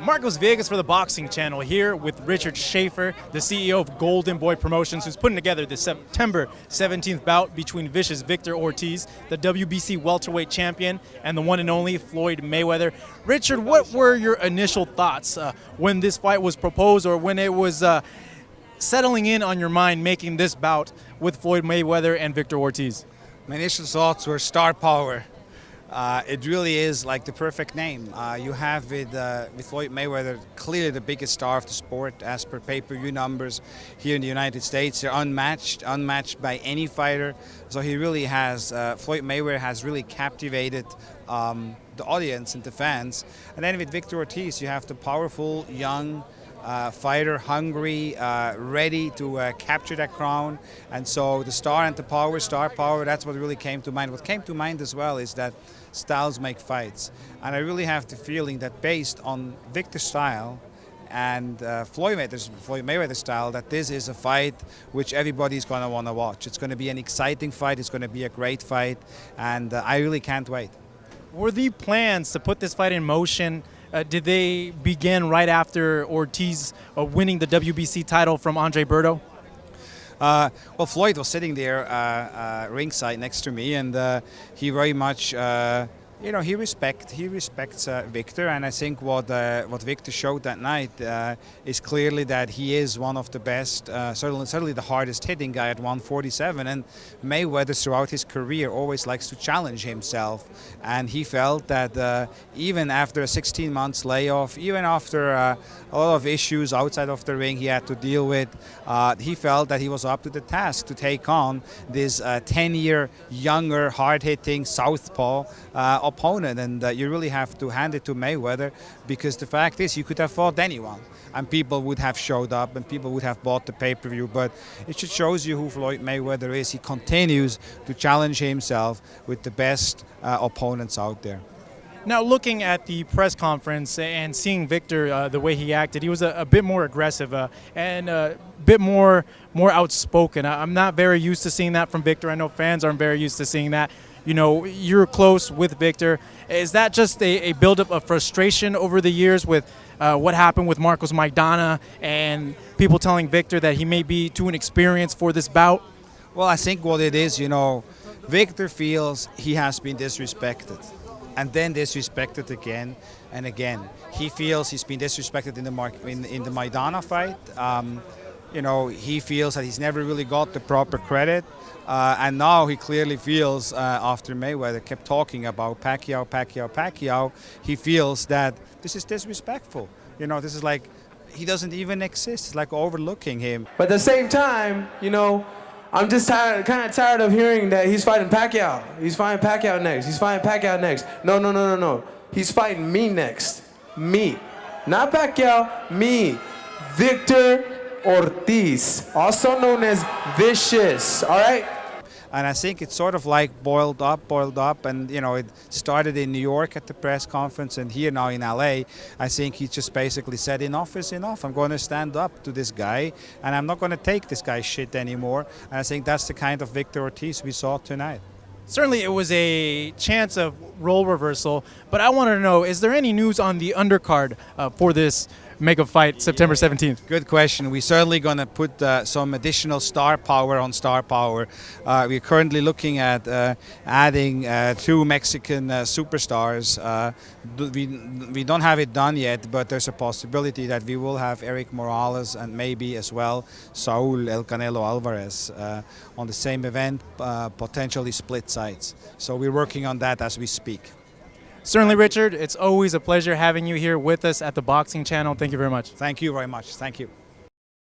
Marcos Villegas for the Boxing Channel here with Richard Schaefer, the CEO of Golden Boy Promotions, who's putting together the September 17th bout between vicious Victor Ortiz, the WBC welterweight champion, and the one and only Floyd Mayweather. Richard, what were your initial thoughts when this fight was proposed, or when it was settling in on your mind making this bout with Floyd Mayweather and Victor Ortiz? My initial thoughts were star power. It really is like the perfect name. You have with Floyd Mayweather, clearly the biggest star of the sport as per pay-per-view numbers here in the United States. They're unmatched by any fighter. So he really has, Floyd Mayweather has really captivated the audience and the fans. And then with Victor Ortiz, you have the powerful, young, fighter, hungry, ready to capture that crown. And so the star and the power, star power, that's what really came to mind. What came to mind as well is that styles make fights. And I really have the feeling that based on Victor's style and Floyd Mayweather's style, that this is a fight which everybody's going to want to watch. It's going to be an exciting fight. It's going to be a great fight. And I really can't wait. Were the plans to put this fight in motion, did they begin right after Ortiz winning the WBC title from Andre Berto? Well, Floyd was sitting there ringside next to me, and he very much, he respects Victor, and I think what Victor showed that night is clearly that he is one of the best, certainly the hardest hitting guy at 147. And Mayweather throughout his career always likes to challenge himself, and he felt that even after a 16 months layoff, even after a lot of issues outside of the ring he had to deal with, he felt that he was up to the task to take on this 10-year younger, hard-hitting southpaw opponent. And you really have to hand it to Mayweather, because the fact is you could have fought anyone and people would have showed up and people would have bought the pay-per-view. But it just shows you who Floyd Mayweather is. He continues to challenge himself with the best opponents out there. Now, looking at the press conference and seeing Victor, the way he acted, he was a bit more aggressive and a bit more outspoken. I'm not very used to seeing that from Victor. I know fans aren't very used to seeing that. You know, you're close with Victor. Is that just a buildup of frustration over the years with what happened with Marcos Maidana and people telling Victor that he may be too inexperienced for this bout? Well, I think what it is, Victor feels he has been disrespected, and then disrespected again and again. He feels he's been disrespected in the Maidana fight. He feels that he's never really got the proper credit. And now he clearly feels, after Mayweather kept talking about Pacquiao, he feels that this is disrespectful. This is like he doesn't even exist. It's like overlooking him. But at the same time, I'm just kind of tired of hearing that he's fighting Pacquiao. He's fighting Pacquiao next. He's fighting Pacquiao next. No. He's fighting me next. Me. Not Pacquiao, me. Victor Ortiz, also known as Vicious, all right? And I think it's sort of like boiled up, and it started in New York at the press conference, and here now in LA, I think he just basically said enough is enough. I'm going to stand up to this guy, and I'm not going to take this guy's shit anymore. And I think that's the kind of Victor Ortiz we saw tonight. Certainly it was a chance of role reversal, but I wanted to know, is there any news on the undercard for this mega fight September 17th? Good question. We're certainly going to put some additional star power on star power. We're currently looking at adding 2 Mexican superstars. We don't have it done yet, but there's a possibility that we will have Eric Morales and maybe as well Saul El Canelo Alvarez on the same event, potentially split sides. So we're working on that as we speak. Certainly, Richard, it's always a pleasure having you here with us at the Boxing Channel. Thank you very much. Thank you very much. Thank you.